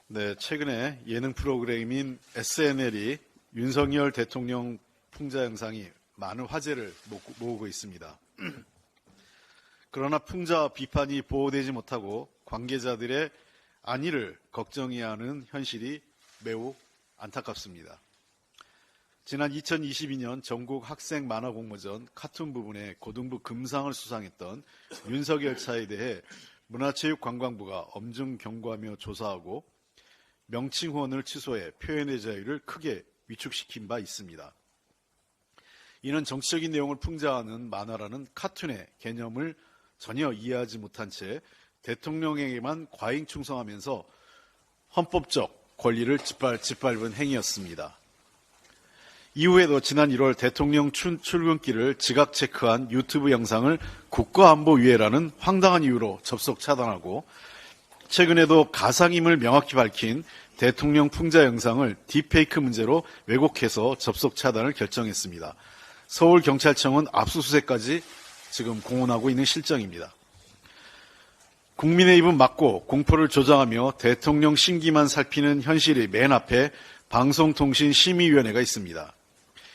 네, 최근에 예능 프로그램인 SNL이 윤석열 대통령 풍자 영상이 많은 화제를 모으고 있습니다. 그러나 풍자와 비판이 보호되지 못하고 관계자들의 안위를 걱정해야 하는 현실이 매우 안타깝습니다. 지난 2022년 전국 학생 만화 공모전 카툰 부분에 고등부 금상을 수상했던 윤석열 차에 대해 문화체육관광부가 엄중 경고하며 조사하고 명칭 후원을 취소해 표현의 자유를 크게 위축시킨 바 있습니다. 이는 정치적인 내용을 풍자하는 만화라는 카툰의 개념을 전혀 이해하지 못한 채 대통령에게만 과잉 충성하면서 헌법적 권리를 짓밟은 행위였습니다. 이후에도 지난 1월 대통령 출근길을 지각 체크한 유튜브 영상을 국가안보위해라는 황당한 이유로 접속 차단하고, 최근에도 가상임을 명확히 밝힌 대통령 풍자 영상을 딥페이크 문제로 왜곡해서 접속 차단을 결정했습니다. 서울경찰청은 압수수색까지 지금 공언하고 있는 실정입니다. 국민의 입은 막고 공포를 조장하며 대통령 심기만 살피는 현실이 맨 앞에 방송통신심의위원회가 있습니다.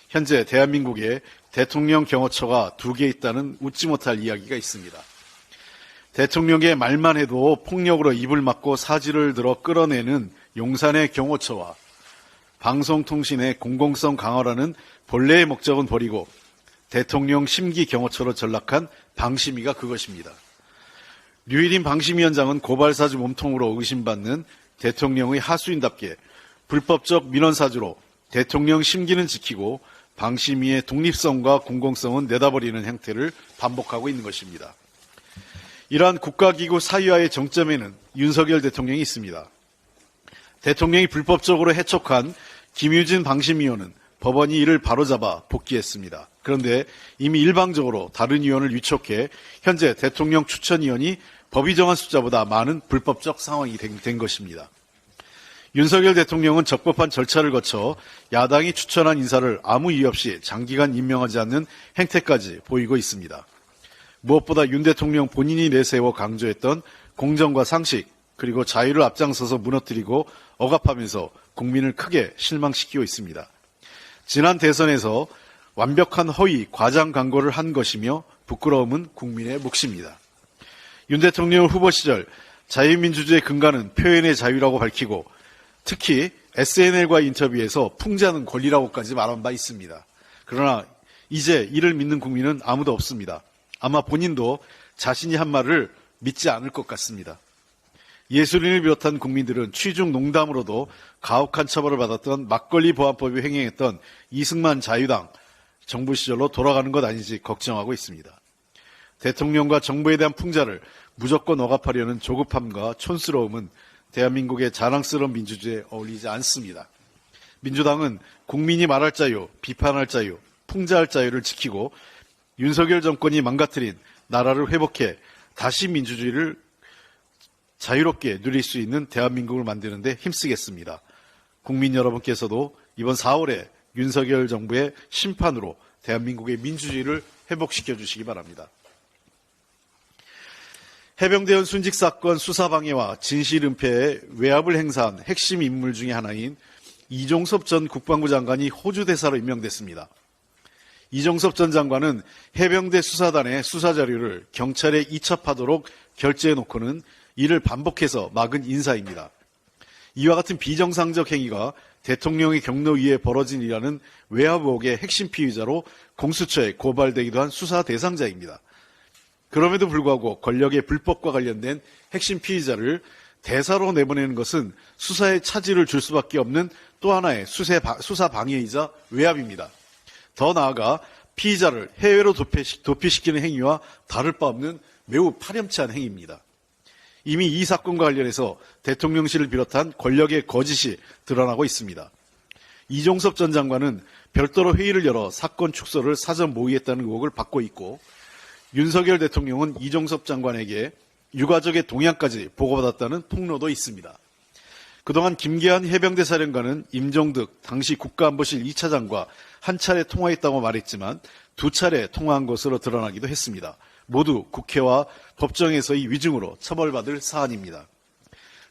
현재 대한민국에 대통령 경호처가 2개 있다는 웃지 못할 이야기가 있습니다. 대통령의 말만 해도 폭력으로 입을 막고 사지를 들어 끌어내는 용산의 경호처와 방송통신의 공공성 강화라는 본래의 목적은 버리고 대통령 심기 경호처로 전락한 방심위가 그것입니다. 류일인 방심위원장은 고발사주 몸통으로 의심받는 대통령의 하수인답게 불법적 민원사주로 대통령 심기는 지키고 방심위의 독립성과 공공성은 내다버리는 행태를 반복하고 있는 것입니다. 이러한 국가기구 사유화의 정점에는 윤석열 대통령이 있습니다. 대통령이 불법적으로 해촉한 김유진 방심위원은 법원이 이를 바로잡아 복귀했습니다. 그런데 이미 일방적으로 다른 위원을 위촉해 현재 대통령 추천위원이 법이 정한 숫자보다 많은 불법적 상황이 된 것입니다. 윤석열 대통령은 적법한 절차를 거쳐 야당이 추천한 인사를 아무 이유 없이 장기간 임명하지 않는 행태까지 보이고 있습니다. 무엇보다 윤 대통령 본인이 내세워 강조했던 공정과 상식 그리고 자유를 앞장서서 무너뜨리고 억압하면서 국민을 크게 실망시키고 있습니다. 지난 대선에서 완벽한 허위, 과장 광고를 한 것이며 부끄러움은 국민의 몫입니다. 윤 대통령 후보 시절 자유민주주의의 근간은 표현의 자유라고 밝히고 특히 SNL과 인터뷰에서 풍자는 권리라고까지 말한 바 있습니다. 그러나 이제 이를 믿는 국민은 아무도 없습니다. 아마 본인도 자신이 한 말을 믿지 않을 것 같습니다. 예술인을 비롯한 국민들은 취중 농담으로도 가혹한 처벌을 받았던 막걸리 보안법이 횡행했던 이승만 자유당 정부 시절로 돌아가는 것 아닌지 걱정하고 있습니다. 대통령과 정부에 대한 풍자를 무조건 억압하려는 조급함과 촌스러움은 대한민국의 자랑스러운 민주주의에 어울리지 않습니다. 민주당은 국민이 말할 자유, 비판할 자유, 풍자할 자유를 지키고 윤석열 정권이 망가뜨린 나라를 회복해 다시 민주주의를 자유롭게 누릴 수 있는 대한민국을 만드는 데 힘쓰겠습니다. 국민 여러분께서도 이번 4월에 윤석열 정부의 심판으로 대한민국의 민주주의를 회복시켜 주시기 바랍니다. 해병대원 순직 사건 수사 방해와 진실 은폐에 외압을 행사한 핵심 인물 중에 하나인 이종섭 전 국방부 장관이 호주 대사로 임명됐습니다. 이종섭 전 장관은 해병대 수사단의 수사 자료를 경찰에 이첩하도록 결재해놓고는 이를 반복해서 막은 인사입니다. 이와 같은 비정상적 행위가 대통령의 경로 위에 벌어진 일이라는 외압 의혹의 핵심 피의자로 공수처에 고발되기도 한 수사 대상자입니다. 그럼에도 불구하고 권력의 불법과 관련된 핵심 피의자를 대사로 내보내는 것은 수사에 차질을 줄 수밖에 없는 또 하나의 수사 방해이자 외압입니다. 더 나아가 피의자를 해외로 도피시키는 행위와 다를 바 없는 매우 파렴치한 행위입니다. 이미 이 사건과 관련해서 대통령실을 비롯한 권력의 거짓이 드러나고 있습니다. 이종섭 전 장관은 별도로 회의를 열어 사건 축소를 사전 모의했다는 의혹을 받고 있고, 윤석열 대통령은 이종섭 장관에게 유가족의 동향까지 보고받았다는 폭로도 있습니다. 그동안 김계한 해병대 사령관은 임종득 당시 국가안보실 2차장과 한 차례 통화했다고 말했지만 2차례 통화한 것으로 드러나기도 했습니다. 모두 국회와 법정에서의 위증으로 처벌받을 사안입니다.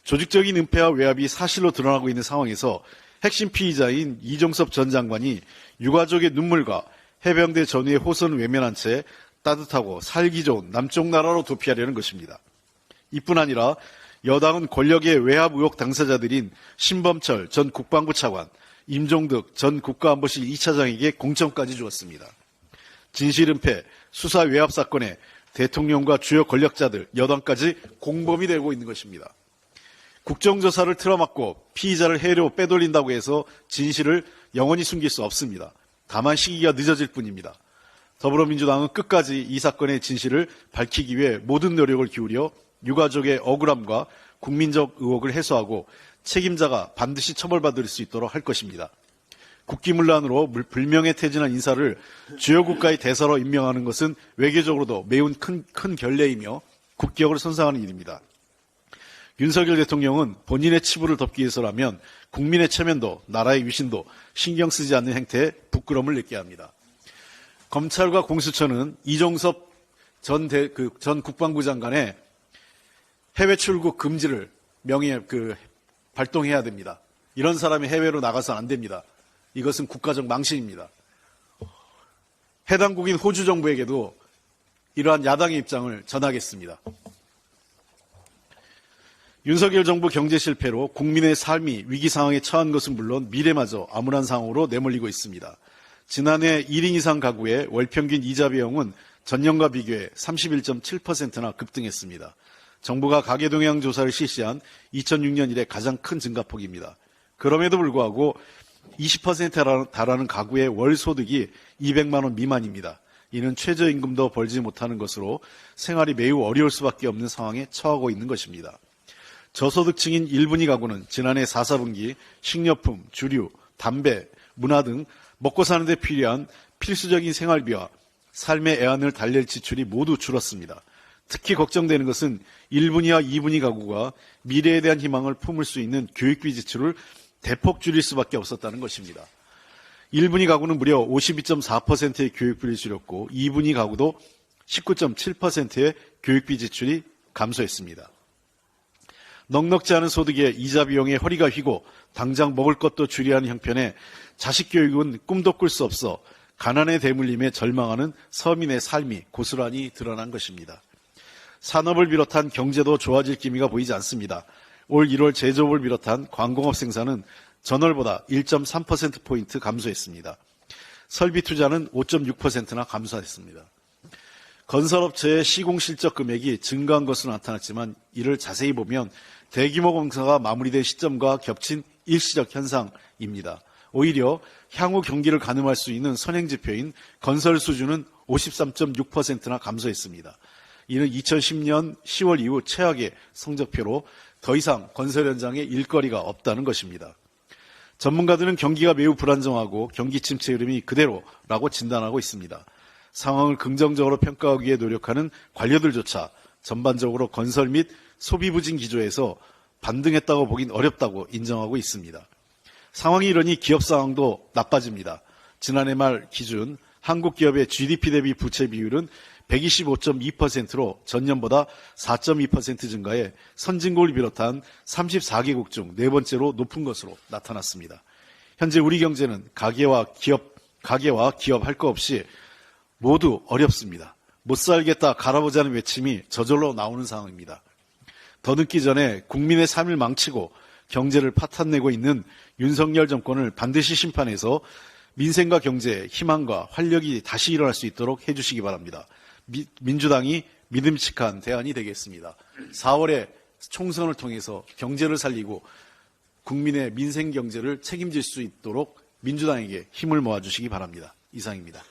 조직적인 은폐와 외압이 사실로 드러나고 있는 상황에서 핵심 피의자인 이종섭 전 장관이 유가족의 눈물과 해병대 전우의 호선을 외면한 채 따뜻하고 살기 좋은 남쪽 나라로 도피하려는 것입니다. 이뿐 아니라 여당은 권력의 외압 의혹 당사자들인 신범철 전 국방부 차관, 임종득 전 국가안보실 2차장에게 공천까지 주었습니다. 진실은폐, 수사 외압 사건에 대통령과 주요 권력자들, 여당까지 공범이 되고 있는 것입니다. 국정조사를 틀어막고 피의자를 해외로 빼돌린다고 해서 진실을 영원히 숨길 수 없습니다. 다만 시기가 늦어질 뿐입니다. 더불어민주당은 끝까지 이 사건의 진실을 밝히기 위해 모든 노력을 기울여 유가족의 억울함과 국민적 의혹을 해소하고 책임자가 반드시 처벌받을 수 있도록 할 것입니다. 국기문란으로 불명예 퇴진한 인사를 주요 국가의 대사로 임명하는 것은 외교적으로도 매우 큰 결례이며 국격을 손상하는 일입니다. 윤석열 대통령은 본인의 치부를 덮기 위해서라면 국민의 체면도 나라의 위신도 신경 쓰지 않는 행태에 부끄러움을 느껴야 합니다. 검찰과 공수처는 이종섭 전 국방부 장관의 해외 출국 금지를 발동해야 됩니다. 이런 사람이 해외로 나가서는 안 됩니다. 이것은 국가적 망신입니다. 해당국인 호주 정부에게도 이러한 야당의 입장을 전하겠습니다. 윤석열 정부 경제 실패로 국민의 삶이 위기 상황에 처한 것은 물론 미래마저 암울한 상황으로 내몰리고 있습니다. 지난해 1인 이상 가구의 월평균 이자 비용은 전년과 비교해 31.7%나 급등했습니다. 정부가 가계동향 조사를 실시한 2006년 이래 가장 큰 증가폭입니다. 그럼에도 불구하고 20%에 달하는 가구의 월 소득이 200만 원 미만입니다. 이는 최저임금도 벌지 못하는 것으로 생활이 매우 어려울 수밖에 없는 상황에 처하고 있는 것입니다. 저소득층인 1분위 가구는 지난해 4, 4분기 식료품, 주류, 담배, 문화 등 먹고 사는 데 필요한 필수적인 생활비와 삶의 애환을 달랠 지출이 모두 줄었습니다. 특히 걱정되는 것은 1분위와 2분위 가구가 미래에 대한 희망을 품을 수 있는 교육비 지출을 대폭 줄일 수밖에 없었다는 것입니다. 1분위 가구는 무려 52.4%의 교육비를 줄였고 2분위 가구도 19.7%의 교육비 지출이 감소했습니다. 넉넉지 않은 소득에 이자 비용에 허리가 휘고 당장 먹을 것도 줄여야 하는 형편에 자식 교육은 꿈도 꿀 수 없어 가난에 대물림에 절망하는 서민의 삶이 고스란히 드러난 것입니다. 산업을 비롯한 경제도 좋아질 기미가 보이지 않습니다. 올 1월 제조업을 비롯한 광공업 생산은 전월보다 1.3%포인트 감소했습니다. 설비 투자는 5.6%나 감소했습니다. 건설업체의 시공실적 금액이 증가한 것으로 나타났지만 이를 자세히 보면 대규모 공사가 마무리된 시점과 겹친 일시적 현상입니다. 오히려 향후 경기를 가늠할 수 있는 선행지표인 건설 수준은 53.6%나 감소했습니다. 이는 2010년 10월 이후 최악의 성적표로 더 이상 건설 현장에 일거리가 없다는 것입니다. 전문가들은 경기가 매우 불안정하고 경기 침체 흐름이 그대로라고 진단하고 있습니다. 상황을 긍정적으로 평가하기 위해 노력하는 관료들조차 전반적으로 건설 및 소비 부진 기조에서 반등했다고 보긴 어렵다고 인정하고 있습니다. 상황이 이러니 기업 상황도 나빠집니다. 지난해 말 기준 한국 기업의 GDP 대비 부채 비율은 125.2%로 전년보다 4.2% 증가해 선진국을 비롯한 34개국 중 네 번째로 높은 것으로 나타났습니다. 현재 우리 경제는 가게와 기업 할 거 없이 모두 어렵습니다. 못 살겠다 갈아보자는 외침이 저절로 나오는 상황입니다. 더 늦기 전에 국민의 삶을 망치고 경제를 파탄내고 있는 윤석열 정권을 반드시 심판해서 민생과 경제에 희망과 활력이 다시 일어날 수 있도록 해주시기 바랍니다. 민주당이 믿음직한 대안이 되겠습니다. 4월에 총선을 통해서 경제를 살리고 국민의 민생 경제를 책임질 수 있도록 민주당에게 힘을 모아주시기 바랍니다. 이상입니다.